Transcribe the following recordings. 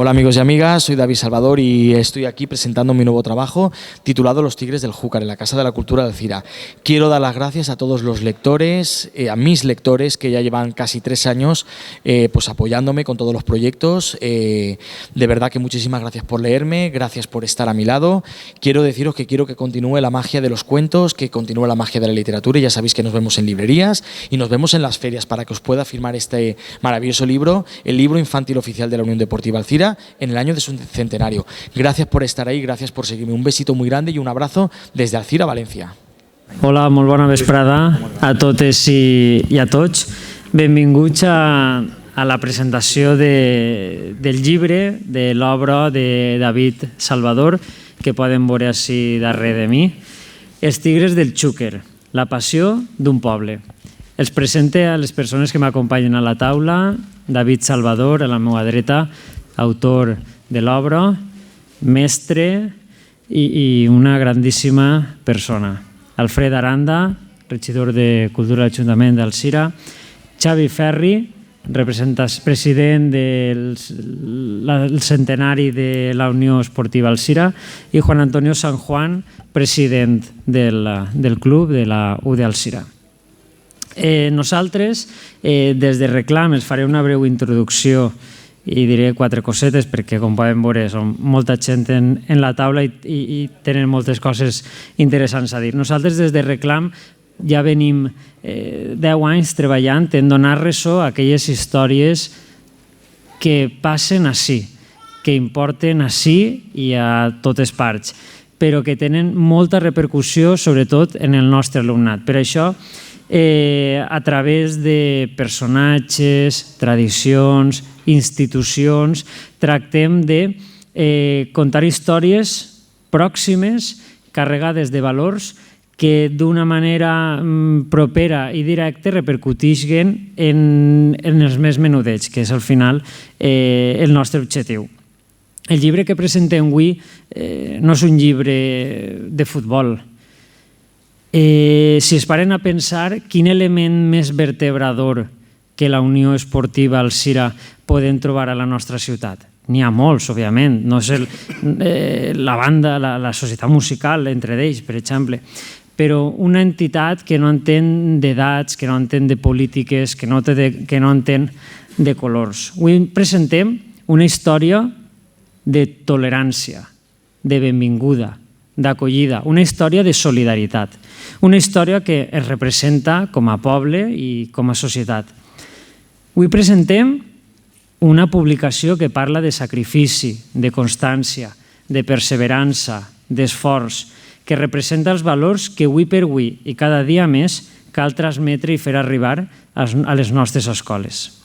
Hola amigos y amigas, soy David Salvador y estoy aquí presentando mi nuevo trabajo titulado Los Tigres del Júcar en la Casa de la Cultura de Alzira. Quiero dar las gracias a todos los lectores, a mis lectores que ya llevan casi 3 años pues apoyándome con todos los proyectos. De verdad que muchísimas gracias por leerme, gracias por estar a mi lado. Quiero deciros que quiero que continúe la magia de los cuentos, que continúe la magia de la literatura y ya sabéis que nos vemos en librerías y nos vemos en las ferias para que os pueda firmar este maravilloso libro, el libro infantil oficial de la Unión Deportiva Alzira, en el año de su centenario. Gracias por estar ahí, gracias por seguirme. Un besito muy grande y un abrazo desde Alzira, València. Hola, molt bona vesprada a totes i a tots. Benvinguts a la presentació del llibre, de l'obra de David Salvador, que poden veure així darrere de mi. Els Tigres del Xúquer, la passió d'un poble. Els presente a les persones que m'acompanyen a la taula. David Salvador, a la meva dreta, autor de l'obra, mestre i una grandíssima persona. Alfred Aranda, regidor de Cultura de l'Ajuntament d'Alzira. Xavi Ferri, president del centenari de la Unió Esportiva Alzira. I Juan Antonio San Juan, president del club de la U d'Alzira. Nosaltres, des de Reclam, els faré una breu introducció i diré 4 cosetes perquè, com poden veure, són molta gent en la taula i tenen moltes coses interessants a dir. Nosaltres, des de Reclam, ja venim 10 anys treballant en donar ressò a aquelles històries que passen ací, que importen ací i a totes parts, però que tenen molta repercussió, sobretot en el nostre alumnat. Per això, a través de personatges, tradicions, institucions, tractem de contar històries pròximes, carregades de valors, que d'una manera propera i directa repercuteixen en els més menudets, que és al final el nostre objectiu. El llibre que presentem avui no és un llibre de futbol. Si es paren a pensar quin element més vertebrador que la Unió Esportiva Alzira podem trobar a la nostra ciutat. N'hi ha molts, òbviament, no és la banda, la societat musical, entre ells, per exemple, però una entitat que no entén d'edats, que no entén de polítiques, que no entén de colors. Avui presentem una història de tolerància, de benvinguda, d'acollida, una història de solidaritat, una història que es representa com a poble i com a societat. Avui presentem una publicació que parla de sacrifici, de constància, de perseverança, d'esforç, que representa els valors que avui per avui i cada dia més cal transmetre i fer arribar a les nostres escoles.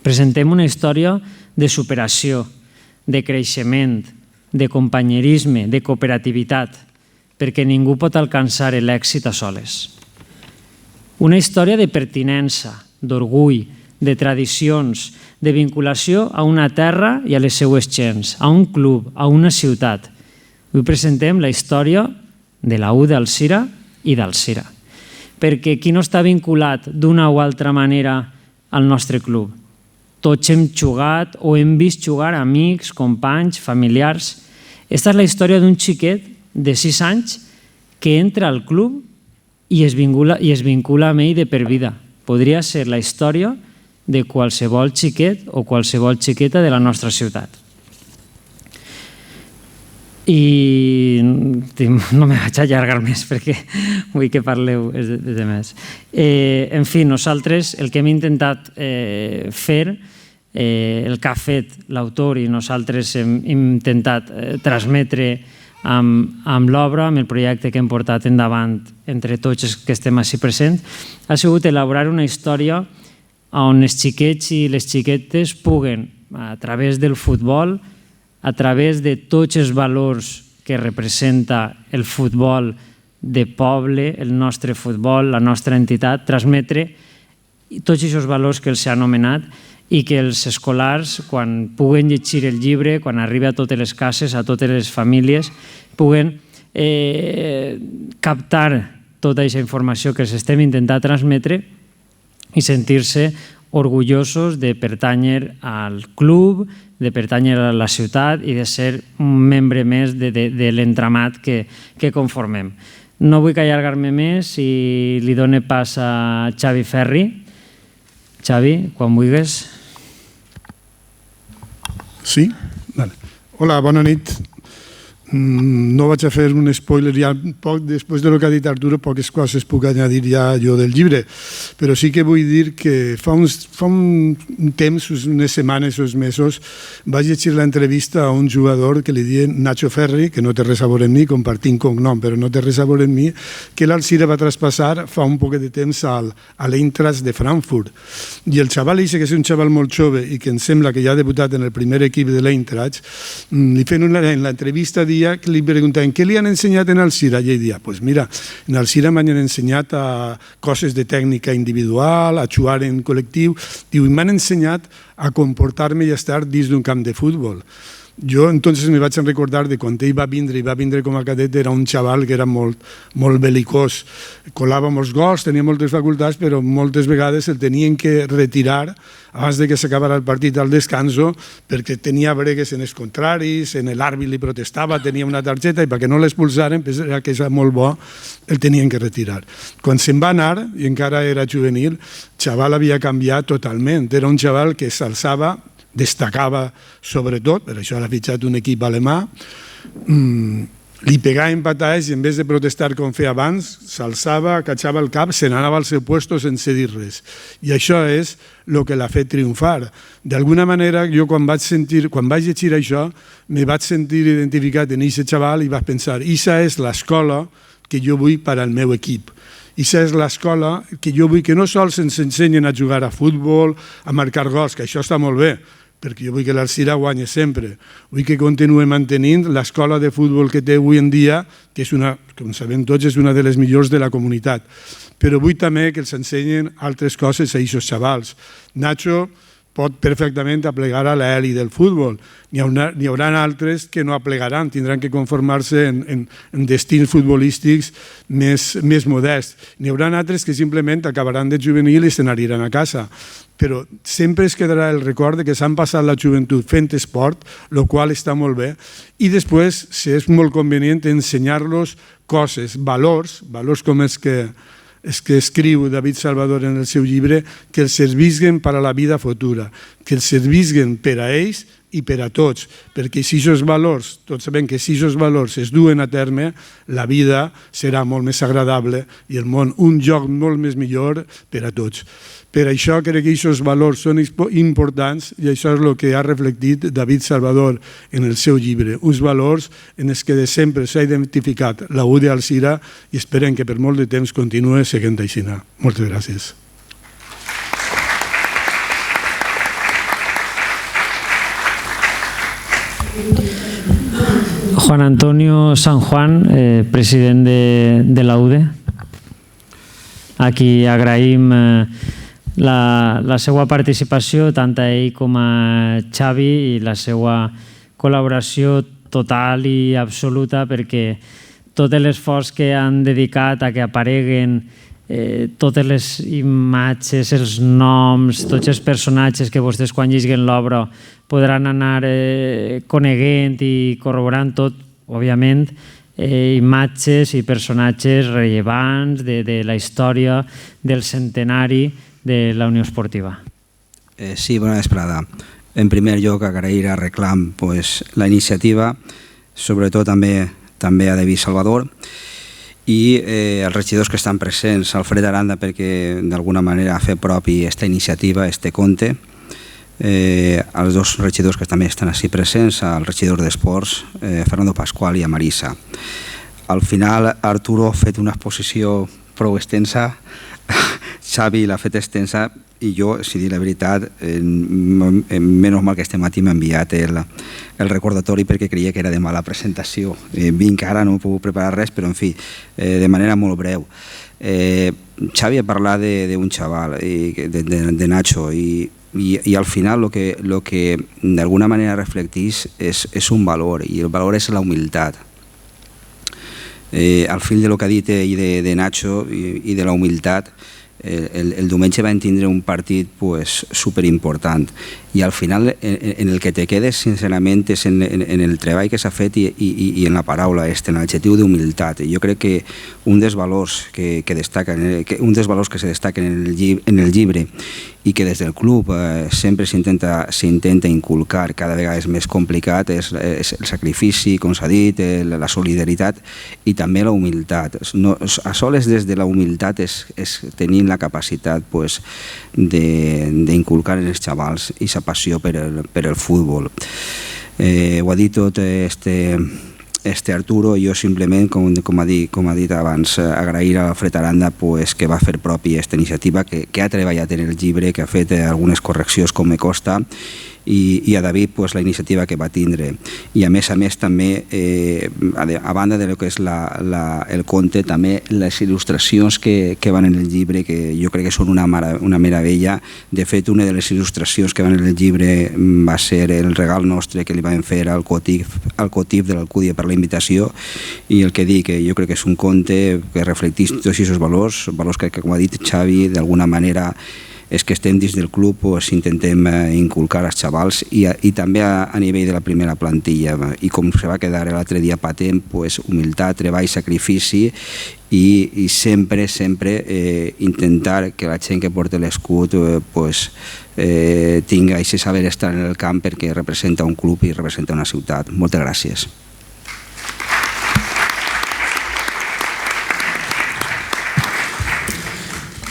Presentem una història de superació, de creixement, de companyerisme, de cooperativitat, perquè ningú pot alcançar l'èxit a soles. Una història de pertinença, d'orgull, de tradicions, de vinculació a una terra i a les seues gents, a un club, a una ciutat. Avui presentem la història de la U d'Alzira i d'Alzira, perquè qui no està vinculat d'una o altra manera al nostre club? Tots hem jugat o hem vist jugar amics, companys, familiars. Esta és la història d'un xiquet de 6 anys que entra al club i es vincula amb ell de per vida. Podria ser la història de qualsevol xiquet o qualsevol xiqueta de la nostra ciutat. I no me vaig allargar més perquè vull que parleu de més. En fi, nosaltres el que hem intentat fer, el que ha fet l'autor i nosaltres hem intentat transmetre amb l'obra, amb el projecte que hem portat endavant entre tots els que estem així presents, ha sigut elaborar una història on els xiquets i les xiquetes puguen, a través del futbol, a través de tots els valors que representa el futbol de poble, el nostre futbol, la nostra entitat, transmetre tots aquests valors que els ha anomenat i que els escolars, quan puguen llegir el llibre, quan arribi a totes les cases, a totes les famílies, puguen captar tota aquesta informació que els estem intentant transmetre i sentir-se orgullosos de pertànyer al club, de pertànyer a la ciutat i de ser un membre més de l'entramat que conformem. No vull allargar-me més i li dono pas a Xavi Ferri. Xavi, quan vulguis. Sí? Vale. Hola, bona nit. No vaig a fer un spoiler ja poc, després del que ha dit Arturo, poques coses puc añadir ja jo del llibre, però sí que vull dir que fa un temps, unes setmanes o uns mesos, vaig llegir l'entrevista a un jugador que li diuen Nacho Ferri, que no té res a veure amb mi, compartim cognom, però no té res a veure amb mi, que l'Alzira va traspassar fa un poc de temps a l'Eintracht de Frankfurt. I el xaval que és un xaval molt jove i que em sembla que ja ha debutat en el primer equip de l'Eintracht, li feien en l'entrevista que li preguntaven què li han ensenyat en Alzira i ell deia, pues mira, en Alzira m'han ensenyat a coses de tècnica individual, a jugar en col·lectiu, diu, i m'han ensenyat a comportar-me i a estar dins d'un camp de futbol. Jo entonces me vaig recordar de quan ell va vindre com a cadet, era un xaval que era molt belicós, colava molts gols, tenia moltes facultats, però moltes vegades el tenien que retirar abans que s'acabara el partit al descanso perquè tenia bregues en els contraris, en l'àrbit li protestava, tenia una targeta i perquè no l'expulsaren, perquè era molt bo, el tenien que retirar. Quan se'n va anar, i encara era juvenil, el xaval havia canviat totalment, era un xaval que s'alçava, destacava sobretot, per això l'ha fitxat un equip alemà, li pegaven patades i en vez de protestar com feia abans, s'alçava, catxava el cap, se n'anava al seu puesto sense dir res. I això és el que l'ha fet triomfar. D'alguna manera, jo quan vaig llegir això, me vaig sentir identificat en aquest xaval i vaig pensar, aquesta és l'escola que jo vull per al meu equip. Aquesta és l'escola que jo vull que no sols ens ensenyen a jugar a futbol, a marcar gols, que això està molt bé, perquè jo vull que l'Alzira guanyi sempre. Vull que continuï mantenint l'escola de futbol que té avui en dia, que és una, com sabem tots, és una de les millors de la comunitat. Però vull també que els ensenyen altres coses a aquests xavals. Nacho pot perfectament aplegar a l'eli del futbol. N'hi haurà altres que no aplegaran, tindran que conformar-se en destins futbolístics més modests. N'hi haurà altres que simplement acabaran de juvenil i se n'aniran a casa. Però sempre es quedarà el record que s'han passat la joventut fent esport, el qual està molt bé, i després, si és molt convenient, ensenyar-los coses, valors com els que escriu David Salvador en el seu llibre, que els servisquen per a la vida futura, que els servisquen per a ells i per a tots, perquè si aquests valors, tots sabem que si aquests valors es duen a terme, la vida serà molt més agradable i el món un lloc molt més millor per a tots. Per això crec que aquests valors són importants i això és el que ha reflectit David Salvador en el seu llibre. Uns valors en els que de sempre s'ha identificat la U d'Alzira i esperem que per molt de temps continuï seguint així. Moltes gràcies. Juan Antonio San Juan, president de la UDE, a qui agraïm la seva participació, tant a ell com a Xavi, i la seva col·laboració total i absoluta, perquè tot l'esforç que han dedicat a que apareguen totes les imatges, els noms, tots els personatges que vostès quan llegeixen l'obra podran anar coneguent i corroborant tot, òbviament, imatges i personatges rellevants de la història del centenari de la Unió Esportiva. Sí, bona vesprada. En primer lloc, agrair a Reclam la iniciativa, sobretot també a David Salvador, i els regidors que estan presents, Alfred Aranda, perquè d'alguna manera ha fet propi aquesta iniciativa, este conte, els dos regidors que també estan així presents, el regidor d'Esports, Fernando Pascual, i a Marisa. Al final, Arturo ha fet una exposició prou extensa, Xavi l'ha fet extensa, i jo, si dir la veritat, menys mal que este matí m'ha enviat el recordatori perquè creia que era de mala presentació. Vinc ara, no he pogut preparar res, però en fi, de manera molt breu. Xavi ha parlat d'un xaval, de Nacho, i al final el que d'alguna manera reflecteix és un valor, i el valor és la humilitat. Al fil del que ha dit ell de Nacho i de la humilitat, el diumenge vam tindre un partit superimportant i al final en el que te quedes sincerament és en el treball que s'ha fet i en la paraula, en l'adjectiu d'humilitat. Jo crec que un dels valors que se destaquen en el llibre i que des del club sempre s'intenta inculcar, cada vegada és més complicat, és el sacrifici, com s'ha dit, la solidaritat i també la humilitat. A soles des de la humilitat és tenir la capacitat d'inculcar en els xavals i la passió per el futbol. Ho ha dit tot Arturo, jo simplement, com ha dit abans, agrair a Fred Aranda que va fer propi aquesta iniciativa, que ha treballat en el llibre, que ha fet algunes correccions com me costa, i a David la iniciativa que va tindre. I a més també, a banda de lo que és el conte, també les il·lustracions que van en el llibre, que jo crec que són una meravella. De fet, una de les il·lustracions que van en el llibre va ser el regal nostre que li vam fer al Cotif de l'Alcúdia per la invitació, i el que dic, jo crec que és un conte que reflecteix tots aquests valors que, com ha dit Xavi, d'alguna manera és que estem dins del club, intentem inculcar als xavals i també a nivell de la primera plantilla. I com se va quedar l'altre dia patent, humilitat, treball, sacrifici i sempre intentar que la gent que porta l'escut tinga aquest saber estar en el camp, perquè representa un club i representa una ciutat. Moltes gràcies.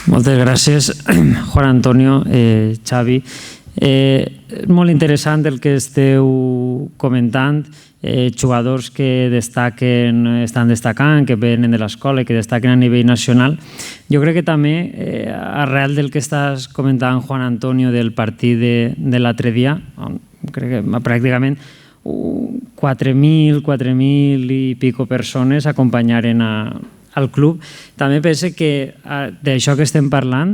Moltes gràcies, Juan Antonio, Xavi. Molt interessant el que esteu comentant, jugadors que estan destacant, que venen de l'escola i que destaquen a nivell nacional. Jo crec que també, arrel del que estàs comentant, Juan Antonio, del partit de l'altre dia, crec que pràcticament 4.000 i pico persones acompanyaren al club. També penso que d'això que estem parlant,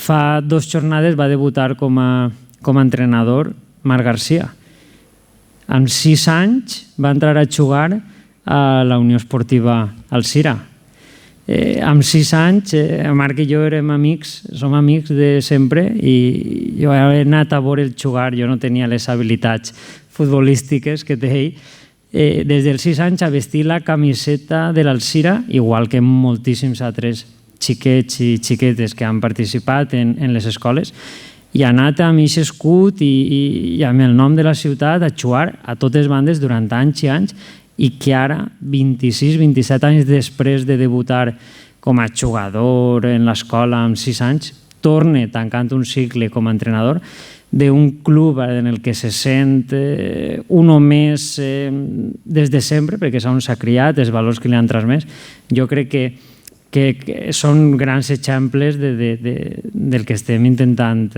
fa 2 jornades va debutar com a entrenador Marc Garcia. Amb 6 anys va entrar a jugar a la Unió Esportiva Alzira. Amb 6 anys, Marc i jo érem amics, som amics de sempre, i jo he anat a veure'l jugar, jo no tenia les habilitats futbolístiques que té ell. Des dels 6 anys a vestir la camiseta de l'Alzira, igual que moltíssims altres xiquets i xiquetes que han participat en les escoles, i ha anat amb aquest escut i amb el nom de la ciutat a jugar a totes bandes durant anys i anys, i que ara, 26-27 anys després de debutar com a jugador en l'escola amb 6 anys, torna tancant un cicle com a entrenador d'un club en el que se sent un o més des de sempre, perquè és on s'ha criat, els valors que li han transmès. Jo crec que són grans exemples del que estem intentant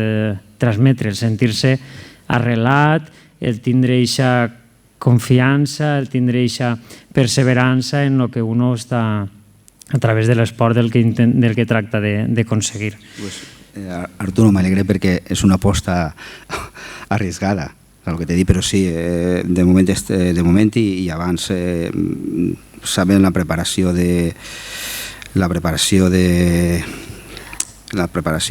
transmetre, el sentir-se arrelat, el tindre aquesta confiança, el tindre aquesta perseverança en el que uno està a través de l'esport del que tracta d'aconseguir. Arturo, m'alegre perquè és una aposta arriesgada, el que t'he dit, però sí, de moment i abans saben la preparació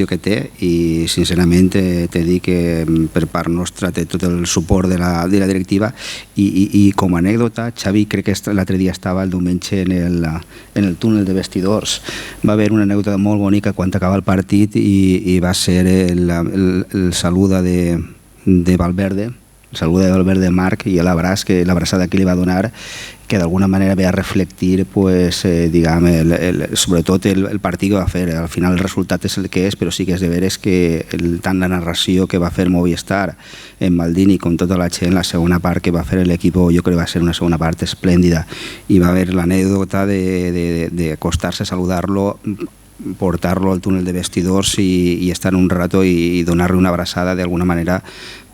que té, i sincerament t'he dit que per part nostra té tot el suport de la directiva, i com a anècdota, Xavi, crec que l'altre dia estava el diumenge en el túnel de vestidors, va haver una anècdota molt bonica quan acaba el partit, i va ser el saluda de Valverde, el saluda de Valverde Marc, i l'abraçada que li va donar, que d'alguna manera ve a reflectir sobretot el partit que va fer. Al final el resultat és el que és, però sí que és de veres que tant la narració que va fer Movistar en Maldini com tota la gent, la segona part que va fer l'equip, jo crec que va ser una segona part esplèndida, i va haver l'anècdota d'acostar-se a saludar-lo, portar-lo al túnel de vestidors i estar un rato i donar-li una abraçada, d'alguna manera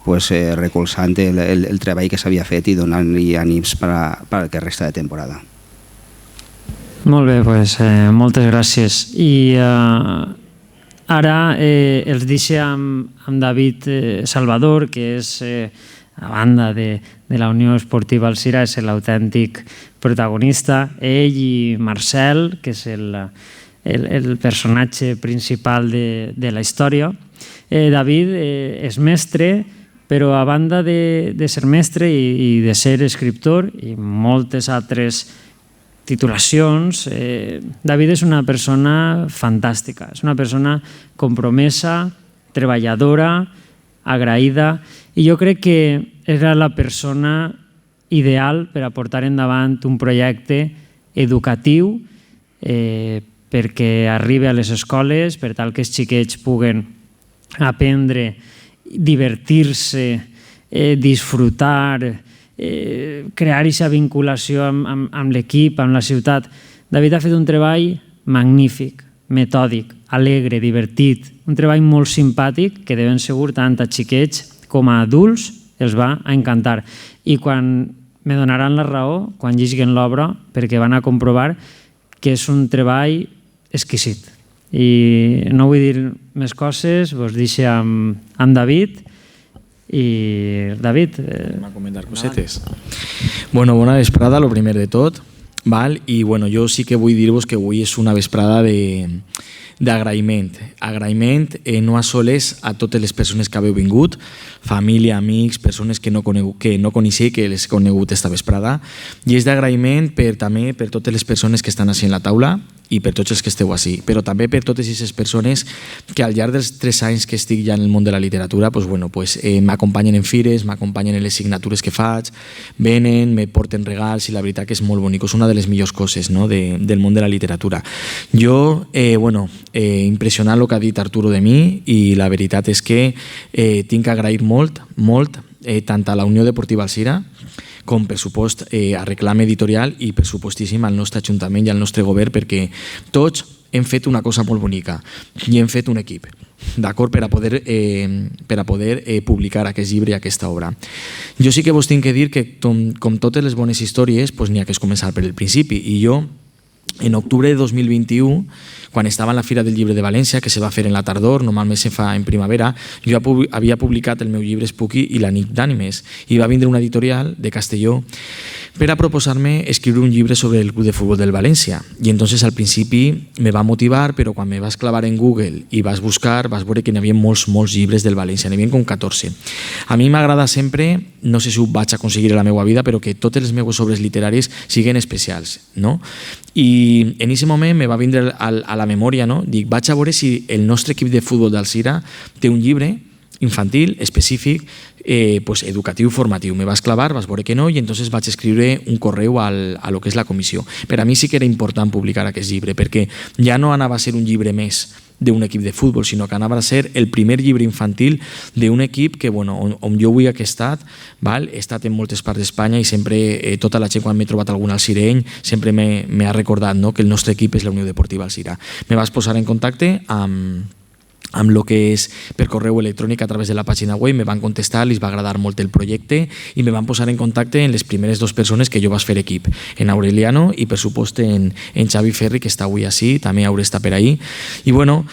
recolzant el treball que s'havia fet i donant-li ànims per al que resta de temporada. Molt bé, moltes gràcies. I ara els deixo amb David Salvador, que és, a banda de la Unió Esportiva Alzira, és l'autèntic protagonista. Ell i Marcel, que és el personatge principal de la història. David és mestre, però a banda de ser mestre i de ser escriptor i moltes altres titulacions, David és una persona fantàstica, és una persona compromesa, treballadora, agraïda, i jo crec que era la persona ideal per a portar endavant un projecte educatiu perquè arribi a les escoles, per tal que els xiquets puguen aprendre, divertir-se, disfrutar, crear aquesta vinculació amb l'equip, amb la ciutat. David ha fet un treball magnífic, metòdic, alegre, divertit, un treball molt simpàtic que de ben segur tant a xiquets com a adults els va encantar. I quan me donaran la raó, quan llegeixen l'obra, perquè van a comprovar que és un treball exquisit. I no vull dir més coses, vos deixo amb David. I David... M'ha comentat cosetes. Bueno, bona vesprada, lo primer de tot. I bueno, jo sí que vull dir-vos que avui és una vesprada d'agraïment. Agraïment no a soles a totes les persones que haveu vingut, família, amics, persones que no coneixia i que les he conegut esta vesprada, i és d'agraïment també per totes les persones que estan així en la taula i per tots els que esteu així, però també per totes aquestes persones que al llarg dels 3 anys que estic ja en el món de la literatura m'acompanyen en fires, m'acompanyen en les signatures que faig, venen, me porten regals i la veritat que és molt bonic, és una de les millors coses del món de la literatura. Jo, impressionant el que ha dit Arturo de mi, i la veritat és que tinc que agrair molt, tant a la Unió Deportiva Alzira com, per supost, a Reclam Editorial i, per supostíssim, al nostre Ajuntament i al nostre govern, perquè tots hem fet una cosa molt bonica i hem fet un equip, d'acord, per a poder publicar aquest llibre i aquesta obra. Jo sí que vos tinc que dir que, com totes les bones històries, n'hi ha que començar per el principi, i jo, en octubre de 2021, quan estava en la Fira del Llibre de València, que se va fer en la tardor, normalment se fa en primavera, jo havia publicat el meu llibre Spooky i la nit d'ànimes, i va vindre una editorial de Castelló per a proposar-me escriure un llibre sobre el club de futbol del València. I entonces al principi me va motivar, però quan me vas clavar en Google i vas buscar, vas veure que n'hi havia molts llibres del València, n'hi havia com 14. A mi m'agrada sempre, no sé si ho vaig aconseguir a la meva vida, però que totes les meves obres literàries siguin especials, no? I en aquest moment me va vindre a la memòria, no? Dic, vaig a veure si el nostre equip de futbol d'Alzira té un llibre infantil, específic, educatiu, formatiu. Me vas clavar, vas veure que no, i entonces vaig escriure un correu a lo que és la comissió. Per a mi sí que era important publicar aquest llibre, perquè ja no anava a ser un llibre més d'un equip de futbol, sinó que anava a ser el primer llibre infantil d'un equip que, on jo vull que he estat en moltes parts d'Espanya, i sempre, tota la gent quan m'he trobat algun alzireny, sempre m'ha recordat que el nostre equip és la Unió Deportiva Alzira. Me vas posar en contacte amb el que és per correu electrònic a través de la pàgina web, me van contestar, els va agradar molt el projecte i me van posar en contacte en les primeres 2 persones que jo vaig fer equip, en Aureliano i per supost en Xavi Ferri, que està avui així, també haurà estat per ahí. I bueno,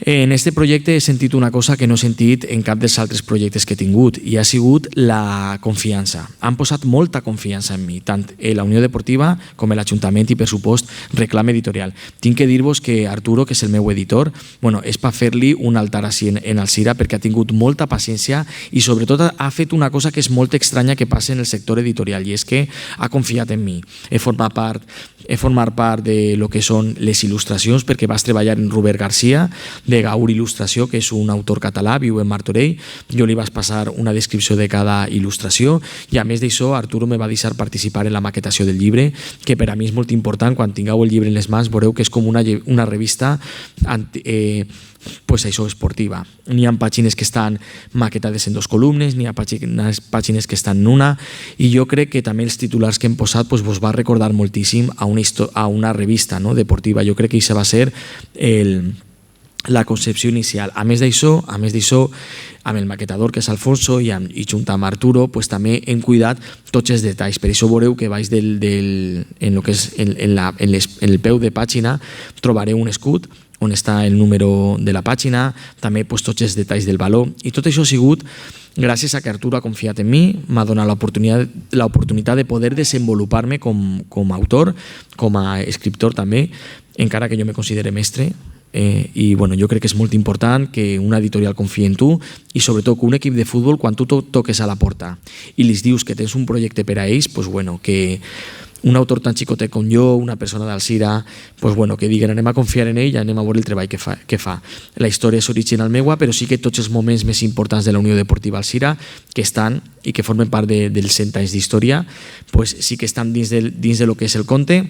en este projecte he sentit una cosa que no he sentit en cap dels altres projectes que he tingut, i ha sigut la confiança. Han posat molta confiança en mi, tant la Unió Deportiva com l'Ajuntament i, per supost, Reclam Editorial. Tinc que dir-vos que Arturo, que és el meu editor, és per fer-li un altar així en Alzira, perquè ha tingut molta paciència i sobretot ha fet una cosa que és molt estranya que passa en el sector editorial, i és que ha confiat en mi. He format part de lo que són les il·lustracions, perquè vas treballar en Robert García, de Gaur Il·lustració, que és un autor català, viu en Martorell. Jo li vaig passar una descripció de cada il·lustració, i a més d'això Arturo me va deixar participar en la maquetació del llibre, que per a mi és molt important. Quan tingueu el llibre en les mans veureu que és com una revista esportiva. N'hi ha pàgines que estan maquetades en 2 columnes, n'hi ha pàgines que estan en una, i jo crec que també els titulars que hem posat vos va recordar moltíssim a una revista deportiva. Jo crec que això va ser la concepció inicial. A més d'això, amb el maquetador, que és Alfonso, i junt amb Arturo, també hem cuidat tots els detalls. Per això veureu que baix en el peu de pàgina trobareu un escut on està el número de la pàgina, també tots els detalls del valor, i tot això ha sigut gràcies a que Arturo ha confiat en mi, m'ha donat l'oportunitat de poder desenvolupar-me com a autor, com a escriptor també, encara que jo me considere mestre. I bueno, jo crec que és molt important que una editorial confiï en tu i sobretot que un equip de futbol, quan tu toques a la porta i li dius que tens un projecte per a ells, pues bueno, que un autor tan xicotet com jo, una persona d'Alzira, pues bueno, que diguen anem a confiar en ell i anem a veure el treball que fa. La història és original meua, però sí que tots els moments més importants de la Unió Deportiva Alzira, que estan i que formen part dels 100 anys d'història, pues sí que estan dins de lo que és el conte,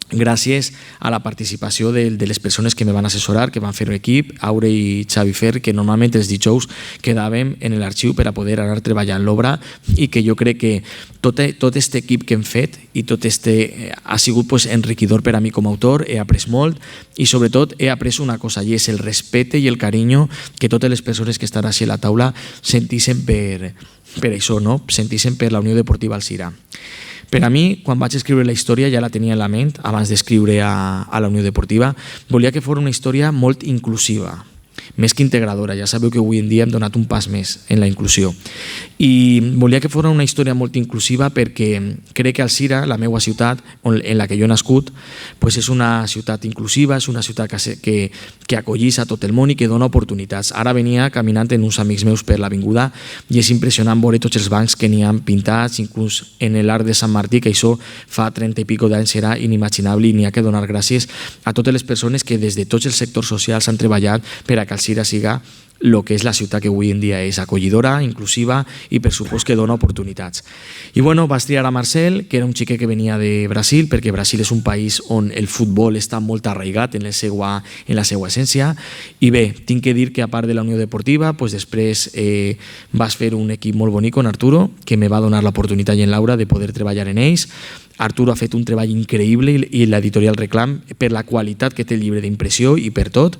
gràcies a la participació de les persones que me van assessorar, que van fer un equip, Aure i Xavi Fer, que normalment els dijous quedàvem en l'arxiu per a poder anar treballant l'obra i que jo crec que tot aquest equip que hem fet i tot ha sigut enriquidor per a mi com a autor, he après molt i sobretot he après una cosa i és el respecte i el carinyo que totes les persones que estan així a la taula sentissin per això, no? Sentissin per la Unió Deportiva Alzira. Per a mi, quan vaig escriure la història, ja la tenia en la ment, abans d'escriure a la Unió Deportiva, volia que fos una història molt inclusiva, més que integradora. Ja sabeu que avui en dia hem donat un pas més en la inclusió. I volia que fos una història molt inclusiva perquè crec que Alzira, la meva ciutat, en la que jo he nascut, és una ciutat inclusiva, és una ciutat que acollís a tot el món i que dona oportunitats. Ara venia caminant amb uns amics meus per l'avinguda i és impressionant veure tots els bancs que n'hi ha pintats, inclús en l'Arc de Sant Martí, que això fa 30 i pico d'anys era inimaginable i n'hi ha que donar gràcies a totes les persones que des de tots els sectors socials han treballat per a que Alzira siga el que és la ciutat que avui en dia és acollidora, inclusiva i per supost que dona oportunitats. I bueno, vas triar a Marcel, que era un xiquet que venia de Brasil, perquè Brasil és un país on el futbol està molt arraigat en la seva essència. I bé, tinc que dir que a part de la Unió Deportiva, després vas fer un equip molt bonic con Arturo, que me va donar l'oportunitat i en Laura de poder treballar en ells. Arturo ha fet un treball increïble i l'editorial Reclam per la qualitat que té el llibre d'impressió i per tot.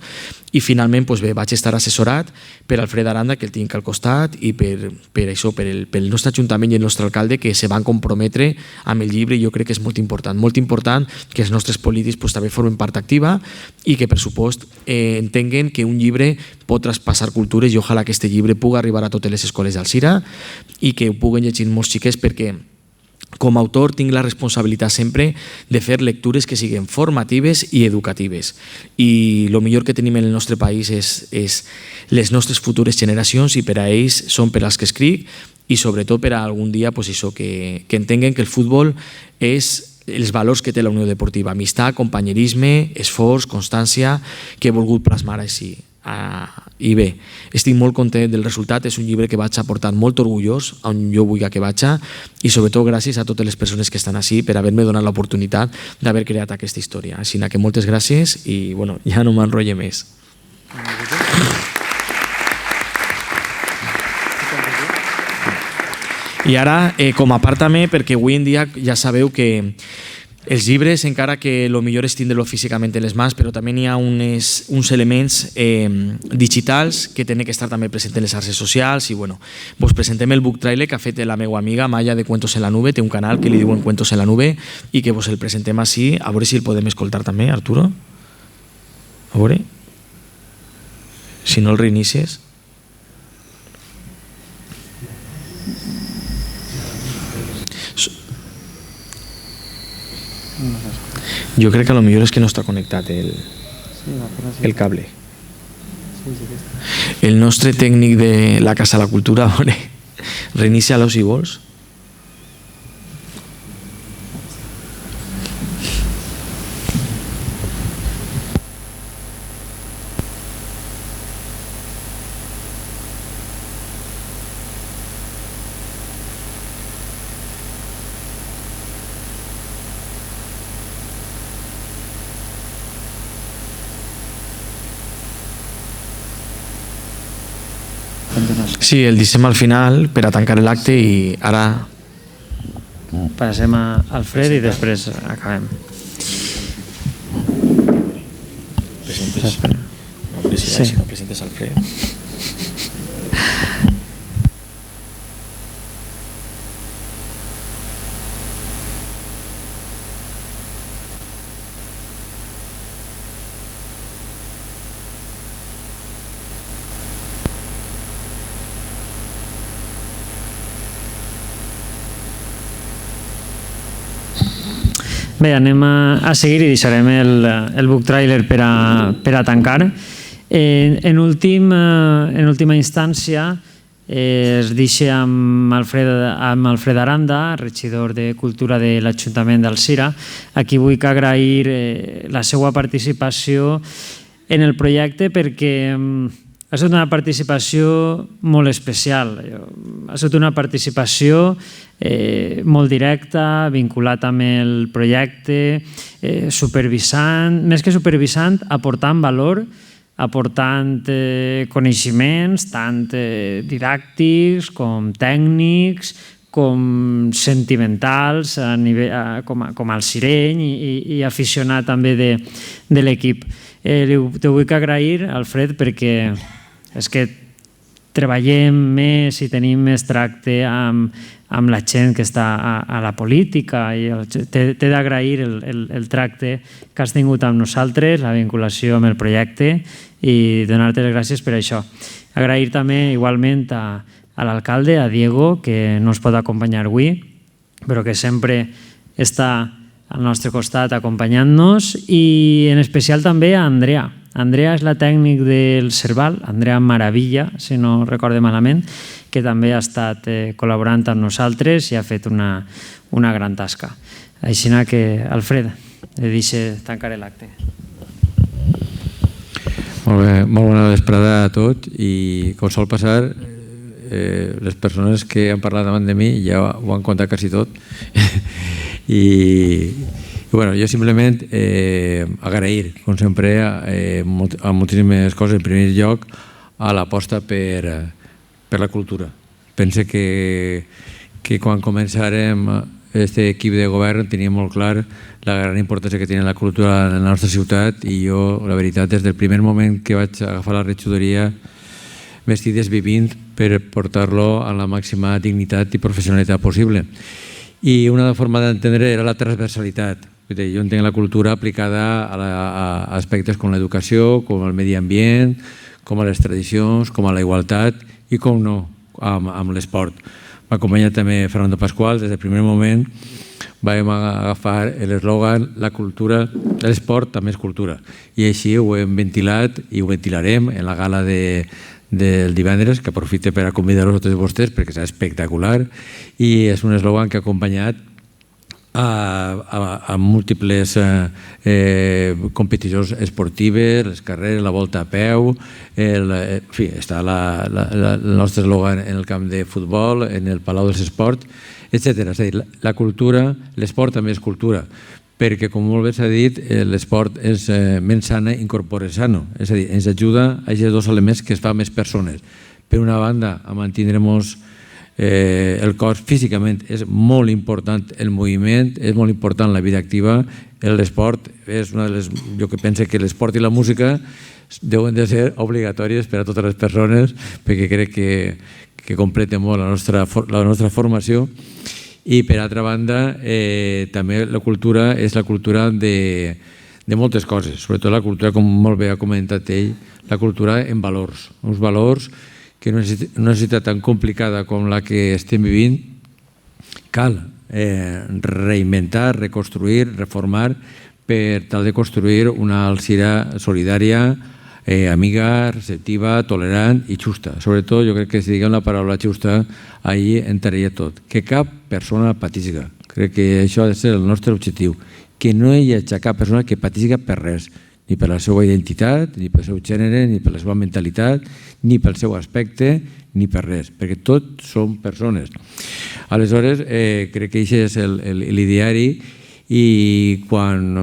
I finalment bé, vaig estar assessorat per Alfred Aranda, que el tinc al costat, i per això, pel nostre Ajuntament i el nostre alcalde, que se van comprometre amb el llibre. I jo crec que és molt important que els nostres polítics també formen part activa i que per supost entenguen que un llibre pot traspassar cultures i ojalà que aquest llibre pugui arribar a totes les escoles d'Alzira i que ho puguen llegir molts xiquets, perquè com a autor tinc la responsabilitat sempre de fer lectures que siguin formatives i educatives. I el millor que tenim en el nostre país és les nostres futures generacions i per a ells són per als que escric i sobretot per a algun dia que entenguen que el futbol és els valors que té la Unió Deportiva: amistat, companyerisme, esforç, constància, que he volgut plasmar així. I bé, estic molt content del resultat. És un llibre que vaig aportar molt orgullós on jo vull que vaig, i sobretot gràcies a totes les persones que estan així per haver-me donat l'oportunitat d'haver creat aquesta història. Així que moltes gràcies i bueno, ja no m'enrotlle més. I ara, com a part també, perquè avui en dia ja sabeu que els llibres, encara que el millor és tindre-lo físicament en les mans, però també hi ha uns elements digitals que tenen que estar també presents en les xarxes socials. I bueno, vos presentem el book trailer que ha fet la meva amiga Maya de Cuentos en la Nube. Té un canal que li diuen Cuentos en la Nube i que vos el presentem així. A veure si el podem escoltar també, Arturo. A veure. Si no el reinicies. Jo crec que a lo millor és que no està connectat el cable. El nostre tècnic de la Casa de la Cultura, reinicia-lo si vols. Sí, el deixem al final per a tancar l'acte i ara... Passem a Alfred i després acabem. Presentes? Si no presentes Alfred... Bé, anem a seguir i deixarem el book trailer per a tancar. En última instància, es deixa amb Alfred Aranda, regidor de Cultura de l'Ajuntament d'Alzira, a qui vull agrair la seva participació en el projecte perquè ha estat una participació molt especial. Ha estat una participació molt directa, vinculat amb el projecte, supervisant, més que supervisant, aportant valor, aportant coneixements, tant didàctics com tècnics, com sentimentals, com al sireny i aficionat també de l'equip. Te vull agrair, Alfred, perquè és que treballem més i tenim més tracte amb la gent que està a la política i t'he d'agrair el tracte que has tingut amb nosaltres, la vinculació amb el projecte i donar-te les gràcies per això. Agrair també igualment a l'alcalde, a Diego, que no ens pot acompanyar avui, però que sempre està al nostre costat acompanyant-nos, i en especial també a Andrea. Andrea és la tècnic del Serval, Andrea Maravilla, si no recorde malament, que també ha estat col·laborant amb nosaltres i ha fet una gran tasca. Així que, Alfred, et deixo tancar l'acte. Molt bé, molt bona vesprada a tots, i com sol passar, les persones que han parlat davant de mi ja ho han contat quasi tot. I bueno, jo simplement agrair, com sempre, a moltíssimes coses. En primer lloc, a l'aposta per la cultura. Pense que quan començarem aquest equip de govern tenia molt clar la gran importància que tenia la cultura en la nostra ciutat, i jo, la veritat, des del primer moment que vaig agafar la regidoria m'estic desvivint per portar-lo a la màxima dignitat i professionalitat possible. I una forma d'entendre era la transversalitat. Jo entenc la cultura aplicada a aspectes com l'educació, com el medi ambient, com a les tradicions, com a la igualtat i, com no, amb l'esport. M'acompanya també Fernando Pascual. Des del primer moment vam agafar l'eslògan "la cultura, l'esport també és cultura", i així ho hem ventilat i ho ventilarem en la gala del divendres, que aprofite per a convidar-vos a tots vostès perquè serà espectacular, i és un eslògan que ha acompanyat a múltiples competicions esportives, les carreres, la volta a peu, en fi, està el nostre eslògan en el camp de futbol, en el Palau dels Esports, etc. És a dir, la cultura, l'esport també és cultura, perquè, com molt bé s'ha dit, l'esport és mens sana, incorpore sano, és a dir, ens ajuda a aquests dos elements que es fan més persones. Per una banda, a mantindre-nos el cos físicament. És molt important el moviment, és molt important la vida activa. L'esport és una de les... Jo que penso que l'esport i la música deuen de ser obligatòries per a totes les persones, perquè crec que completen molt la nostra formació. I per altra banda, també la cultura és la cultura de moltes coses, sobretot la cultura, com molt bé ha comentat ell, la cultura en valors, uns valors que en una societat tan complicada com la que estem vivint cal reinventar, reconstruir, reformar, per tal de construir una Alzira solidària, amiga, receptiva, tolerant i justa. Sobretot, jo crec que si diguem la paraula justa, ahir entraria tot. Que cap persona patisga. Crec que això ha de ser el nostre objectiu. Que no hi hagi cap persona que patisga per res, ni per la seva identitat, ni pel seu gènere, ni per la seva mentalitat, ni pel seu aspecte, ni per res, perquè tots som persones. Aleshores, crec que això és l'ideari, i quan,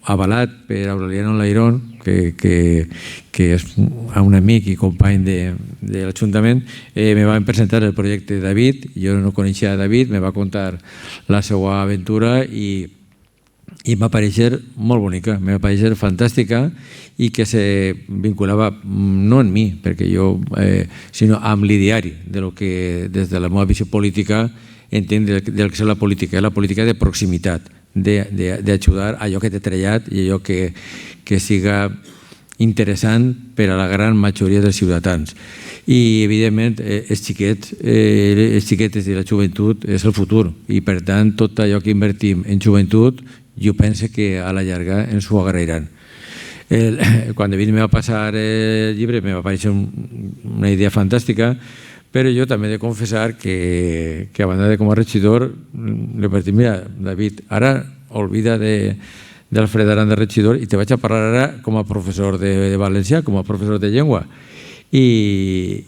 avalat per Aureliano Leirón, que és un amic i company de l'Ajuntament, me van presentar el projecte de David. Jo no coneixia David, me va contar la seva aventura i em va pareixer molt bonica, em va pareixer fantàstica, i que se vinculava no en mi, perquè jo, sinó amb l'ideari de lo que des de la meva visió política entenc del que és la política de proximitat, d'ajudar allò que t'he trellat i allò que siga interessant per a la gran majoria dels ciutadans. I, evidentment, els xiquetes i la joventut és el futur, i, per tant, tot allò que invertim en joventut jo penso que a la llarga ens ho agrairan. Quan David me va passar el llibre me va aparèixer una idea fantàstica, però jo també he de confessar que a banda de com a regidor li vaig dir, mira, David, ara oblida d'Alfred Aran de regidor i te vaig a parlar ara com a professor de valencià, com a professor de llengua. I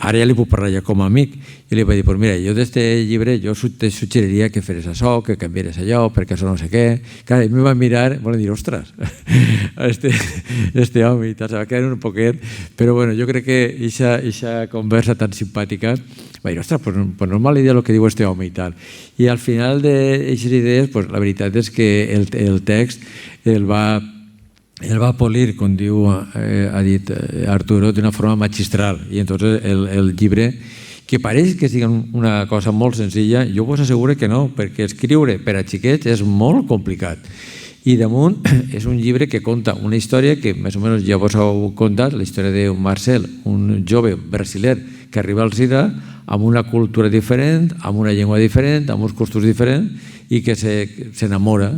ara ja li puc parlar ja com a amic i li vaig dir, pues mira, jo d'este llibre jo te suggeriria que feres això, que canvieres allò, perquè això no sé què. Clar, ell me va mirar, van dir, ostres, este home i tal, se va quedar un poquet, però bueno, jo crec que aquesta conversa tan simpàtica va dir, ostres, pues no és mala idea el que diu este home i tal. I al final d'aquestes idees, pues la veritat és que el text el va polir, com ha dit Arturo, d'una forma magistral. I entonces el llibre, que pareix que sigui una cosa molt senzilla, jo vos asseguro que no, perquè escriure per a xiquets és molt complicat. I damunt és un llibre que conta una història que més o menys ja vos heu contat, la història d'un Marcel, un jove brasiler que arriba al Sira amb una cultura diferent, amb una llengua diferent, amb uns costos diferents, i que s'enamora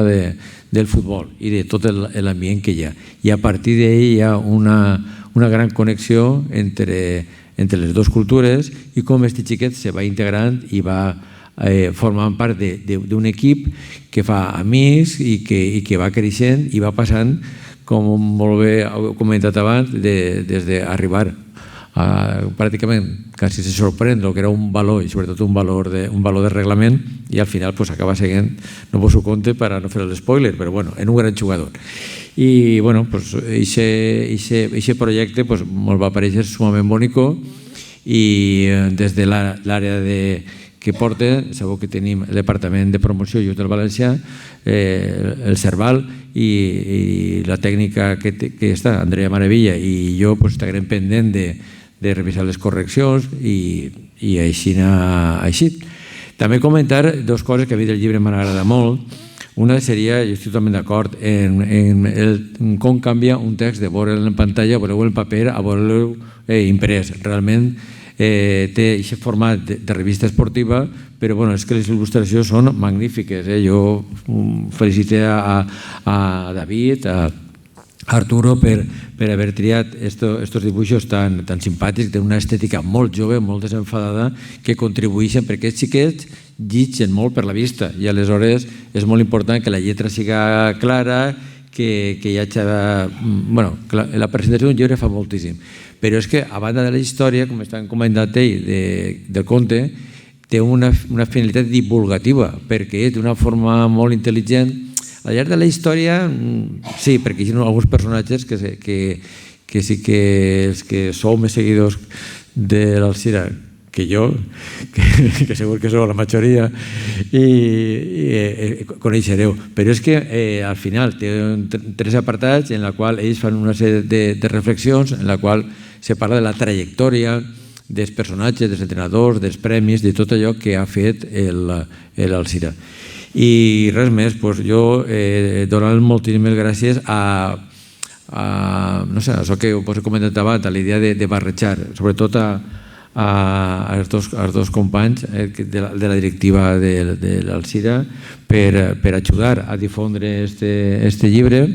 del futbol i de tot l'ambient que hi ha. I a partir d'ahí hi ha una gran connexió entre les dues cultures i com aquest xiquet se va integrant i va formant part d'un equip que fa amics i que va creixent i va passant, com molt bé heu comentat abans, des d'arribar pràcticament quasi se sorprèn el que era un valor i sobretot un valor de reglament i al final acaba seguint, no vos ho conte per a no fer l'espoiler, però bueno, en un gran jugador. I bueno, aquest projecte ens va aparèixer sumament bonico i des de l'àrea que porta, sabeu que tenim el Departament de Promoció i Ús del Valencià, el Cerval i la tècnica que està, Andrea Maravilla, i jo estarem pendent de revisar les correccions i així anar així. També comentar dues coses que a mi del llibre m'agrada molt. Una seria, jo estic totalment d'acord, en com canvia un text de veure'l en pantalla, veure-ho en paper, a veure-lo imprès. Realment té aquest format de revista esportiva, però és que les il·lustracions són magnífiques. Jo felicito a David, a Arturo per haver triat estos dibuixos tan simpàtics, d'una estètica molt jove, molt desenfadada, que contribueixen perquè aquests xiquets llitgen molt per la vista i aleshores és molt important que la lletra siga clara, que hi hagi... La presentació d'un llibre fa moltíssim, però és que a banda de la història, com estan comentant ell, del conte, té una finalitat divulgativa perquè d'una forma molt intel·ligent al llarg de la història, sí, perquè hi ha alguns personatges que sí que els que sou més seguidors de l'Alzira que jo, que segur que sou la majoria, i coneixereu. Però és que al final té 3 apartats en la qual ells fan una sèrie de reflexions en la qual se parla de la trajectòria dels personatges, dels entrenadors, dels premis, de tot allò que ha fet l'Alzira. I res més, jo donant moltíssimes gràcies a això que us he comentat abans, a l'idea de barrejar, sobretot als dos companys de la directiva de l'Alzira per ajudar a difondre este llibre,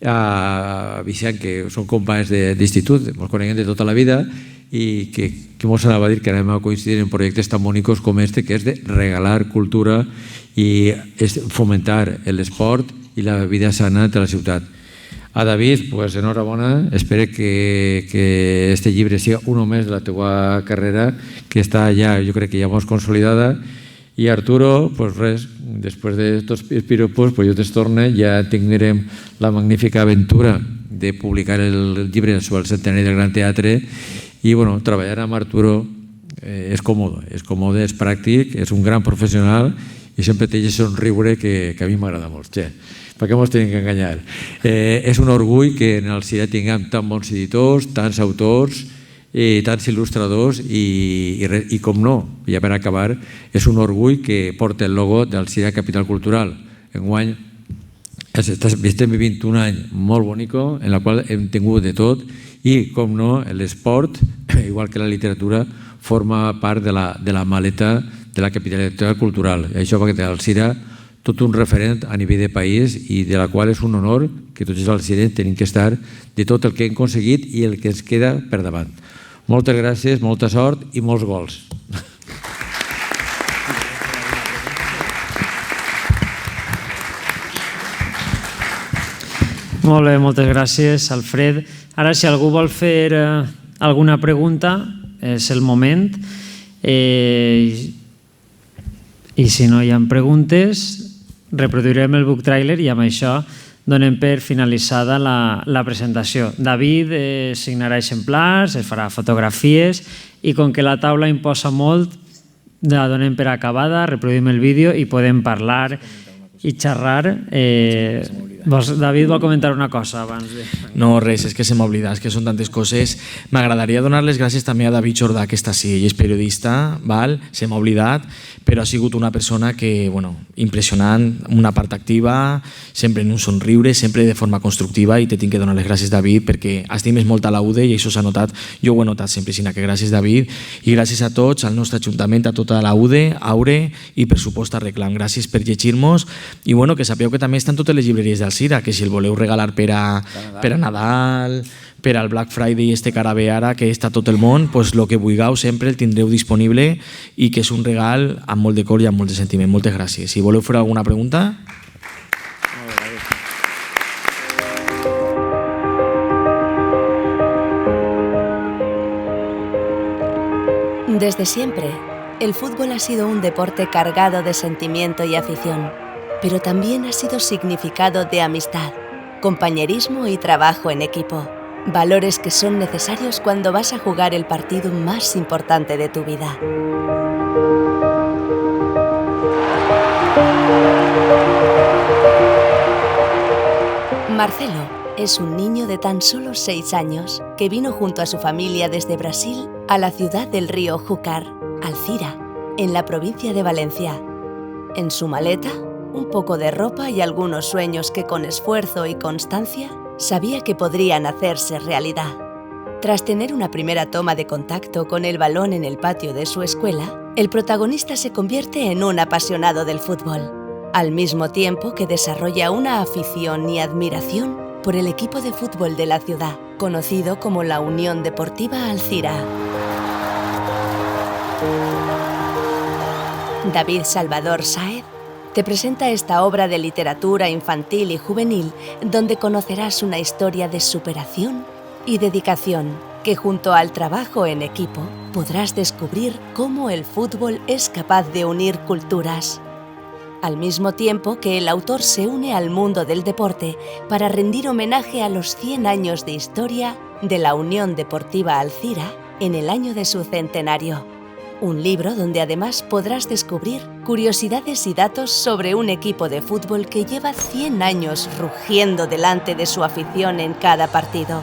a Vicent, que són companys d'institut, ens coneguem de tota la vida i que mos anava a dir que anem a coincidir en projectes tan bonicos com este, que és de regalar cultura i fomentar l'esport i la vida sana de la ciutat. A David, enhorabona, espero que este llibre sigui uno més de la teva carrera, que està ja, jo crec que ja molt consolidada. I Arturo, res, després d'estos piropos, jo t'estorne, ja tindrem la magnífica aventura de publicar el llibre sobre el centenari del Gran Teatre i treballar amb Arturo és còmode, és pràctic, és un gran professional i sempre té aquest somriure que a mi m'agrada molt. Per què ens tenim que enganyar? És un orgull que en el Sira tinguem tan bons editors, tants autors, tants il·lustradors i com no, ja per acabar, és un orgull que porta el logo del Sira Capital Cultural. Enguany estem vivint un any molt bonico en el qual hem tingut de tot i, com no, l'esport, igual que la literatura, forma part de la maleta de la capitalitat cultural. Això perquè el Sira tot un referent a nivell de país i de la qual és un honor que tots els alzirencs tenim que estar de tot el que hem aconseguit i el que ens queda per davant. Moltes gràcies, molta sort i molts gols. Molt bé, moltes gràcies, Alfred. Ara, si algú vol fer alguna pregunta, és el moment. I si no hi ha preguntes, reproduirem el book trailer i amb això donem per finalitzada la presentació. David signarà exemplars, es farà fotografies i com que la taula imposa molt, la donem per acabada, reproduïm el vídeo i podem parlar i xerrar. David vol comentar una cosa abans de... No, res, és que se m'ha oblidat, és que són tantes coses. M'agradaria donar les gràcies també a David Jordà, que està així, ell és periodista, se m'ha oblidat, però ha sigut una persona que, impressionant, una part activa, sempre en un somriure, sempre de forma constructiva, i te tinc que donar les gràcies, David, perquè estimes molt a la UDE i això s'ha notat, jo ho he notat sempre, sinó que gràcies, David, i gràcies a tots, al nostre ajuntament, a tota la UDE, Aure i per supost a Reclam. Gràcies per llegir-nos i que sapeu que també estan totes les llibreries d'Alzira, que si el voleu regalar per a Nadal, per al Black Friday este que ara ve ara, que està tot el món, el que vulgueu sempre el tindreu disponible i que és un regal amb molt de cor i amb molt de sentiment. Moltes gràcies. Si voleu fer alguna pregunta... Desde siempre, el fútbol ha sido un deporte cargado de sentimiento y afición, pero también ha sido significado de amistad, compañerismo y trabajo en equipo. Valores que son necesarios cuando vas a jugar el partido más importante de tu vida. Marcelo es un niño de tan solo 6 años que vino junto a su familia desde Brasil a la ciudad del río Júcar, Alzira, en la provincia de Valencia. En su maleta, un poco de ropa y algunos sueños que con esfuerzo y constancia sabía que podrían hacerse realidad. Tras tener una primera toma de contacto con el balón en el patio de su escuela, el protagonista se convierte en un apasionado del fútbol, al mismo tiempo que desarrolla una afición y admiración por el equipo de fútbol de la ciudad, conocido como la Unión Deportiva Alzira. David Salvador Sáez te presenta esta obra de literatura infantil y juvenil donde conocerás una historia de superación y dedicación que junto al trabajo en equipo podrás descubrir cómo el fútbol es capaz de unir culturas. Al mismo tiempo que el autor se une al mundo del deporte para rendir homenaje a los 100 años de historia de la Unión Deportiva Alzira en el año de su centenario. Un libro donde además podrás descubrir curiosidades y datos sobre un equipo de fútbol que lleva 100 años rugiendo delante de su afición en cada partido,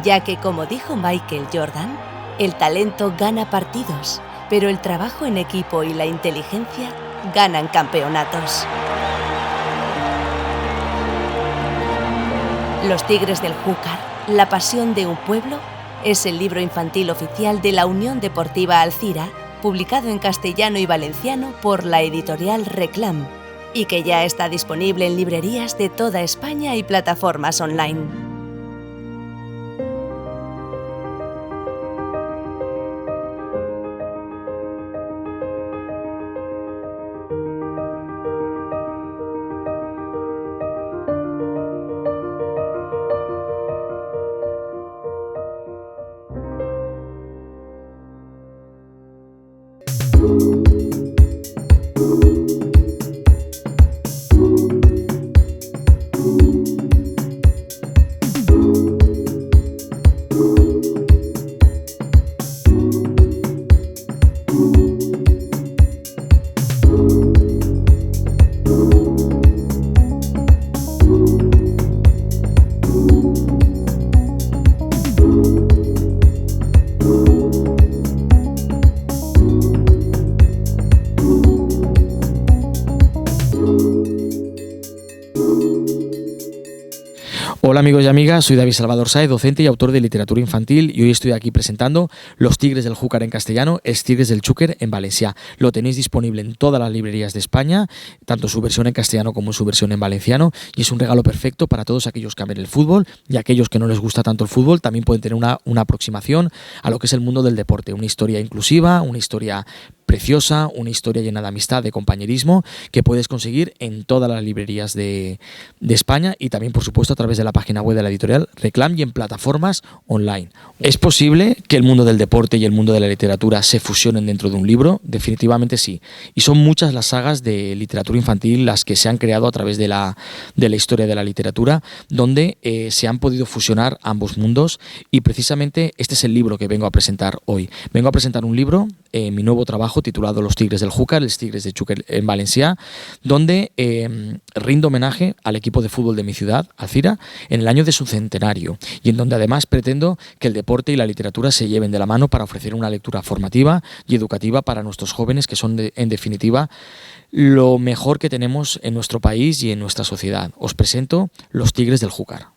ya que, como dijo Michael Jordan, el talento gana partidos, pero el trabajo en equipo y la inteligencia ganan campeonatos. Los Tigres del Júcar, la pasión de un pueblo, es el libro infantil oficial de la Unión Deportiva Alzira, publicado en castellano y valenciano por la editorial Reclam, y que ya está disponible en librerías de toda España y plataformas online. Hola amigos y amigas, soy David Salvador Sáez, docente y autor de literatura infantil, y hoy estoy aquí presentando Los Tigres del Júcar en castellano, Els Tigres del Xúquer en valencià. Lo tenéis disponible en todas las librerías de España, tanto su versión en castellano como su versión en valenciano, y es un regalo perfecto para todos aquellos que amen el fútbol y aquellos que no les gusta tanto el fútbol. También pueden tener una aproximación a lo que es el mundo del deporte, una historia inclusiva, una historia preciosa, una historia llena de amistad, de compañerismo, que puedes conseguir en todas las librerías de España y también, por supuesto, a través de la página web de la editorial Reclam y en plataformas online. ¿Es posible que el mundo del deporte y el mundo de la literatura se fusionen dentro de un libro? Definitivamente sí. Y son muchas las sagas de literatura infantil las que se han creado a través de la historia de la literatura, donde se han podido fusionar ambos mundos, y precisamente este es el libro que vengo a presentar hoy. Vengo a presentar un libro, mi nuevo trabajo, titulado Los Tigres del Júcar, Els Tigres del Xúquer en valencià, donde rindo homenaje al equipo de fútbol de mi ciudad, Alzira, en el año de su centenario, y en donde además pretendo que el deporte y la literatura se lleven de la mano para ofrecer una lectura formativa y educativa para nuestros jóvenes, que son en definitiva lo mejor que tenemos en nuestro país y en nuestra sociedad. Os presento Los Tigres del Júcar.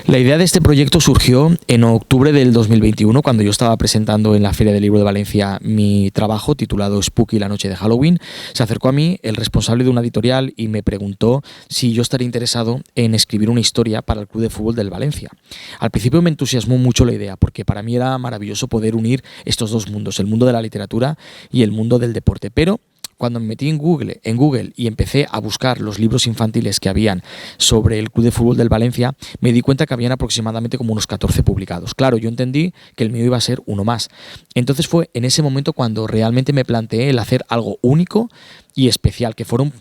La idea de este proyecto surgió en octubre del 2021, cuando yo estaba presentando en la Feria del Libro de Valencia mi trabajo titulado Spooky, la noche de Halloween. Se acercó a mí el responsable de una editorial y me preguntó si yo estaría interesado en escribir una historia para el Club de Fútbol del Valencia. Al principio me entusiasmó mucho la idea, porque para mí era maravilloso poder unir estos dos mundos, el mundo de la literatura y el mundo del deporte, pero cuando me metí en Google y empecé a buscar los libros infantiles que habían sobre el Club de Fútbol del Valencia, me di cuenta que habían aproximadamente como unos 14 publicados. Claro, yo entendí que el mío iba a ser uno más. Entonces fue en ese momento cuando realmente me planteé el hacer algo único y especial, que fuera un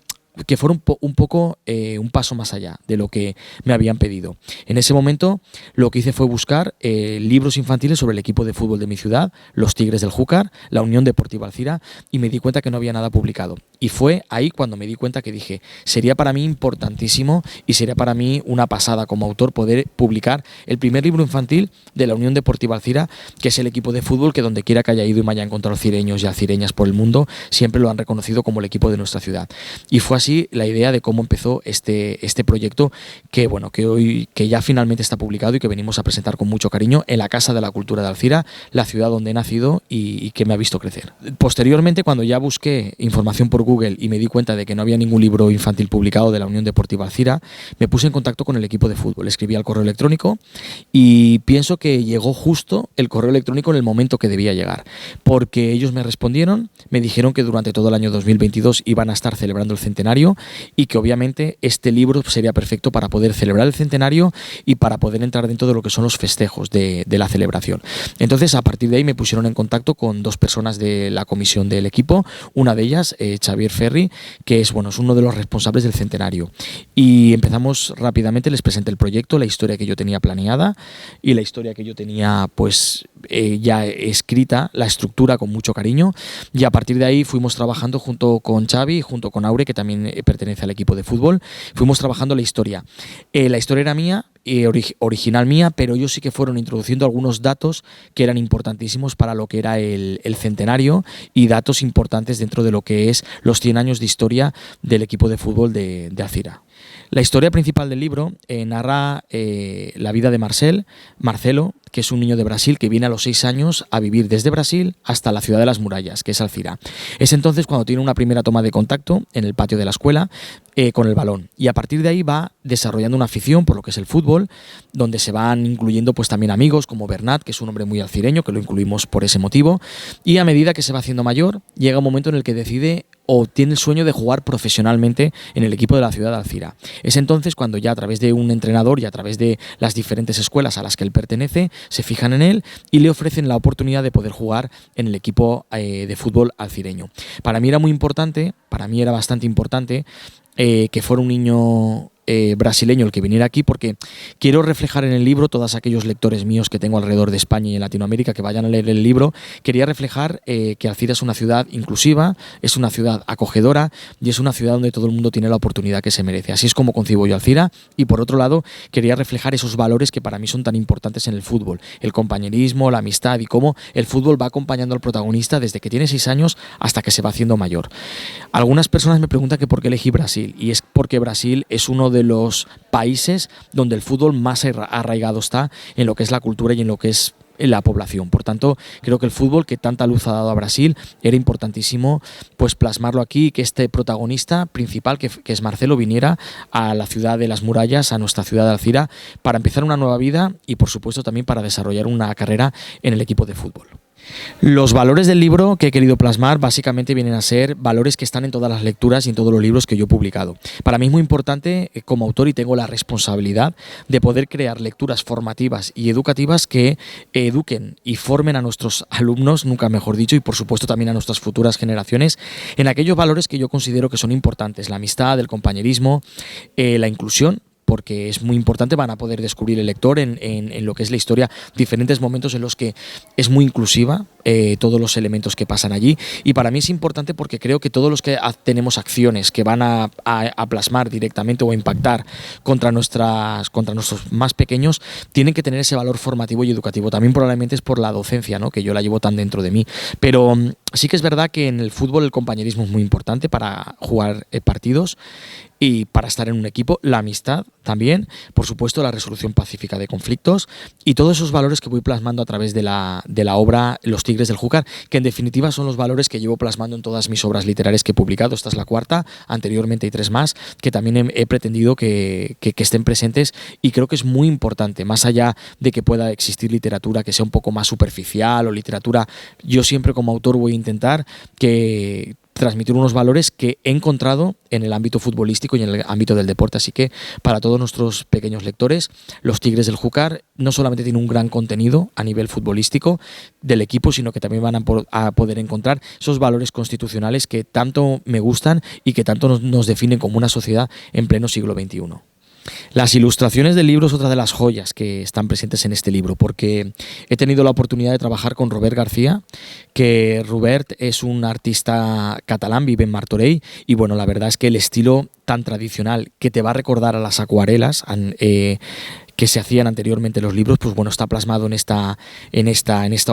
poco un paso más allá de lo que me habían pedido. En ese momento lo que hice fue buscar libros infantiles sobre el equipo de fútbol de mi ciudad, Los Tigres del Júcar, la Unión Deportiva Alzira, y me di cuenta que no había nada publicado. Y fue ahí cuando me di cuenta que dije, sería para mí importantísimo y sería para mí una pasada como autor poder publicar el primer libro infantil de la Unión Deportiva Alzira, que es el equipo de fútbol que donde quiera que haya ido y me haya encontrado cireños y alcireñas por el mundo, siempre lo han reconocido como el equipo de nuestra ciudad. Y fue así la idea de cómo empezó este proyecto, que hoy ya finalmente está publicado y que venimos a presentar con mucho cariño en la Casa de la Cultura de Alzira, la ciudad donde he nacido y que me ha visto crecer. Posteriormente, cuando ya busqué información por Google y me di cuenta de que no había ningún libro infantil publicado de la Unión Deportiva Alzira, me puse en contacto con el equipo de fútbol, escribí al correo electrónico y pienso que llegó justo el correo electrónico en el momento que debía llegar, porque ellos me respondieron, me dijeron que durante todo el año 2022 iban a estar celebrando el centenario y que obviamente este libro sería perfecto para poder celebrar el centenario y para poder entrar dentro de lo que son los festejos de la celebración. Entonces, a partir de ahí me pusieron en contacto con dos personas de la comisión del equipo, una de ellas, Xavier Ferri, que es uno de los responsables del centenario. Y empezamos rápidamente, les presenté el proyecto, la historia que yo tenía planeada y la historia que yo tenía ya escrita, la estructura con mucho cariño, y a partir de ahí fuimos trabajando junto con Xavi, junto con Aure, que también pertenece al equipo de fútbol, fuimos trabajando la historia. La historia era mía, original mía, pero ellos sí que fueron introduciendo algunos datos que eran importantísimos para lo que era el centenario y datos importantes dentro de lo que es los 100 años de historia del equipo de fútbol de Alzira. La historia principal del libro narra la vida de Marcelo, que es un niño de Brasil que viene a los 6 años a vivir desde Brasil hasta la ciudad de las murallas, que es Alzira. Es entonces cuando tiene una primera toma de contacto en el patio de la escuela con el balón, y a partir de ahí va desarrollando una afición por lo que es el fútbol, donde se van incluyendo también amigos como Bernat, que es un hombre muy alcireño, que lo incluimos por ese motivo, y a medida que se va haciendo mayor, llega un momento en el que decide o tiene el sueño de jugar profesionalmente en el equipo de la ciudad de Alzira. Es entonces cuando ya a través de un entrenador y a través de las diferentes escuelas a las que él pertenece, se fijan en él y le ofrecen la oportunidad de poder jugar en el equipo de fútbol alcireño. Para mí era muy importante, para mí era bastante importante que fuera un niño brasileño el que viniera aquí, porque quiero reflejar en el libro, todos aquellos lectores míos que tengo alrededor de España y en Latinoamérica que vayan a leer el libro, quería reflejar que Alzira es una ciudad inclusiva, es una ciudad acogedora y es una ciudad donde todo el mundo tiene la oportunidad que se merece. Así es como concibo yo Alzira, y por otro lado quería reflejar esos valores que para mí son tan importantes en el fútbol, el compañerismo, la amistad y cómo el fútbol va acompañando al protagonista desde que tiene 6 años hasta que se va haciendo mayor. Algunas personas me preguntan que por qué elegí Brasil, y es porque Brasil es uno de los países donde el fútbol más arraigado está en lo que es la cultura y en lo que es la población. Por tanto, creo que el fútbol, que tanta luz ha dado a Brasil, era importantísimo pues plasmarlo aquí y que este protagonista principal, que es Marcelo, viniera a la ciudad de las murallas, a nuestra ciudad de Alcira, para empezar una nueva vida y, por supuesto, también para desarrollar una carrera en el equipo de fútbol. Los valores del libro que he querido plasmar básicamente vienen a ser valores que están en todas las lecturas y en todos los libros que yo he publicado. Para mí es muy importante como autor, y tengo la responsabilidad de poder crear lecturas formativas y educativas que eduquen y formen a nuestros alumnos, nunca mejor dicho, y por supuesto también a nuestras futuras generaciones, en aquellos valores que yo considero que son importantes: la amistad, el compañerismo, la inclusión, porque es muy importante. Van a poder descubrir el lector en lo que es la historia diferentes momentos en los que es muy inclusiva, todos los elementos que pasan allí, y para mí es importante porque creo que todos los que tenemos acciones que van a plasmar directamente o a impactar contra nuestros más pequeños tienen que tener ese valor formativo y educativo. También probablemente es por la docencia, ¿no?, que yo la llevo tan dentro de mí, pero sí que es verdad que en el fútbol el compañerismo es muy importante para jugar partidos y para estar en un equipo, la amistad también, por supuesto la resolución pacífica de conflictos y todos esos valores que voy plasmando a través de la obra Los Tigres del Júcar, que en definitiva son los valores que llevo plasmando en todas mis obras literarias que he publicado. Esta es la cuarta, anteriormente hay 3 más que también he pretendido que estén presentes, y creo que es muy importante, más allá de que pueda existir literatura que sea un poco más superficial o literatura, yo siempre como autor voy a intentar que transmitir unos valores que he encontrado en el ámbito futbolístico y en el ámbito del deporte. Así que para todos nuestros pequeños lectores, Los Tigres del Júcar no solamente tiene un gran contenido a nivel futbolístico del equipo, sino que también van a poder encontrar esos valores constitucionales que tanto me gustan y que tanto nos definen como una sociedad en pleno siglo XXI. Las ilustraciones del libro es otra de las joyas que están presentes en este libro, porque he tenido la oportunidad de trabajar con Robert García, que Robert es un artista catalán, vive en Martorell, y bueno, la verdad es que el estilo tan tradicional que te va a recordar a las acuarelas que se hacían anteriormente en los libros, pues bueno, está plasmado en esta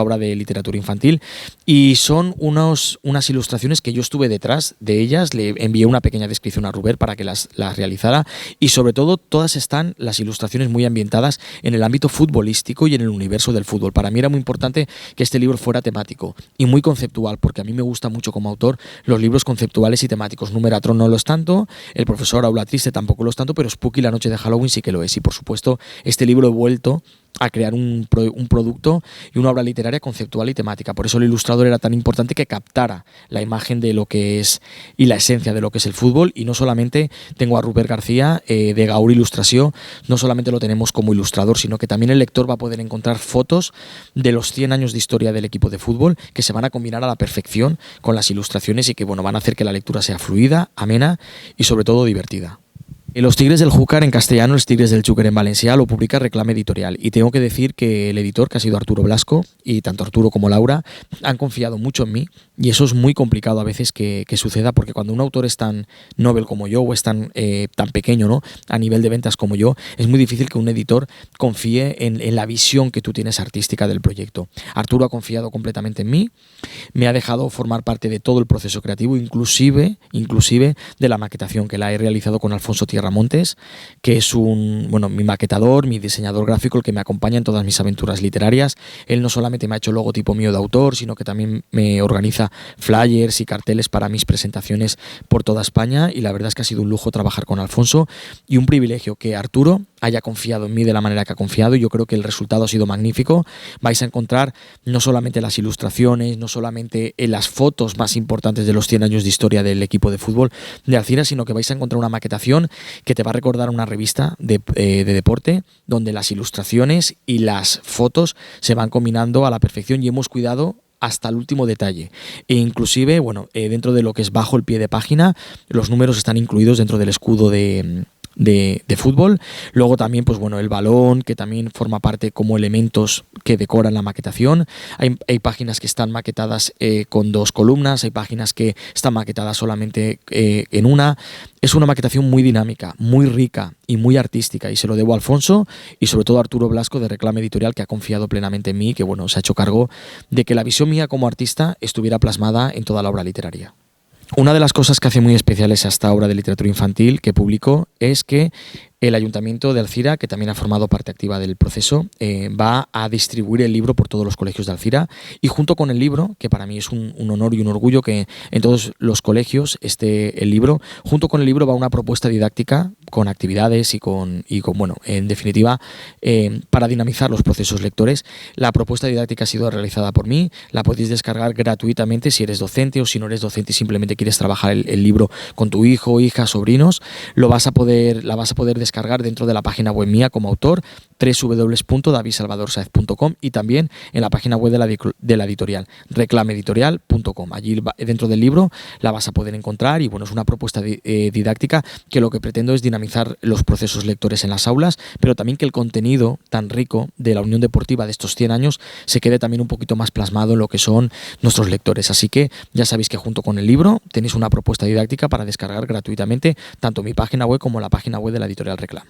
obra de literatura infantil, y son unas ilustraciones que yo estuve detrás de ellas. Le envié una pequeña descripción a Robert para que las realizara, y sobre todo todas están las ilustraciones muy ambientadas en el ámbito futbolístico y en el universo del fútbol. Para mí era muy importante que este libro fuera temático y muy conceptual, porque a mí me gusta mucho como autor los libros conceptuales y temáticos. Numeratron no lo es tanto, El profesor Aula Triste tampoco lo es tanto, pero Spooky, la noche de Halloween, sí que lo es. Y por supuesto, este libro he vuelto a crear un producto y una obra literaria conceptual y temática. Por eso el ilustrador era tan importante, que captara la imagen de lo que es y la esencia de lo que es el fútbol. Y no solamente tengo a Robert García de Gaur Ilustració, no solamente lo tenemos como ilustrador, sino que también el lector va a poder encontrar fotos de los 100 años de historia del equipo de fútbol, que se van a combinar a la perfección con las ilustraciones y que bueno, van a hacer que la lectura sea fluida, amena y sobre todo divertida. Los Tigres del Júcar en castellano, Los Tigres del Xúquer en valencià, lo publica Reclam Editorial, y tengo que decir que el editor, que ha sido Arturo Blasco, y tanto Arturo como Laura han confiado mucho en mí, y eso es muy complicado a veces que suceda, porque cuando un autor es tan novel como yo, o es tan pequeño, ¿no?, a nivel de ventas como yo, es muy difícil que un editor confíe en la visión que tú tienes artística del proyecto. Arturo ha confiado completamente en mí, me ha dejado formar parte de todo el proceso creativo, inclusive de la maquetación, que la he realizado con Alfonso Montes, que es mi maquetador, mi diseñador gráfico, el que me acompaña en todas mis aventuras literarias. Él no solamente me ha hecho logotipo mío de autor, sino que también me organiza flyers y carteles para mis presentaciones por toda España, y la verdad es que ha sido un lujo trabajar con Alfonso y un privilegio que Arturo haya confiado en mí de la manera que ha confiado, y yo creo que el resultado ha sido magnífico. Vais a encontrar no solamente las ilustraciones, no solamente las fotos más importantes de los 100 años de historia del equipo de fútbol de Alcira, sino que vais a encontrar una maquetación que te va a recordar una revista de deporte, donde las ilustraciones y las fotos se van combinando a la perfección, y hemos cuidado hasta el último detalle. E inclusive, dentro de lo que es bajo el pie de página, los números están incluidos dentro del escudo de fútbol. Luego también el balón, que también forma parte como elementos que decoran la maquetación. Hay páginas que están maquetadas con 2 columnas, hay páginas que están maquetadas solamente en una. Es una maquetación muy dinámica, muy rica y muy artística, y se lo debo a Alfonso y sobre todo a Arturo Blasco de Reclam Editorial, que ha confiado plenamente en mí y que se ha hecho cargo de que la visión mía como artista estuviera plasmada en toda la obra literaria. Una de las cosas que hace muy especiales a esta obra de literatura infantil que publico es que el Ayuntamiento de Alzira, que también ha formado parte activa del proceso, va a distribuir el libro por todos los colegios de Alzira, y junto con el libro, que para mí es un honor y un orgullo que en todos los colegios esté el libro, junto con el libro va una propuesta didáctica con actividades y con bueno, en definitiva, para dinamizar los procesos lectores. La propuesta didáctica ha sido realizada por mí, la podéis descargar gratuitamente si eres docente, o si no eres docente y simplemente quieres trabajar el libro con tu hijo, hija, sobrinos, la vas a poder descargar dentro de la página web mía como autor, www.davidsalvadorsaez.com, y también en la página web de la editorial, reclameditorial.com. Allí dentro del libro la vas a poder encontrar, y bueno, es una propuesta didáctica que lo que pretendo es dinamizar los procesos lectores en las aulas, pero también que el contenido tan rico de la Unión Deportiva de estos 100 años se quede también un poquito más plasmado en lo que son nuestros lectores. Así que ya sabéis que junto con el libro tenéis una propuesta didáctica para descargar gratuitamente tanto mi página web como la página web de la editorial Reclam.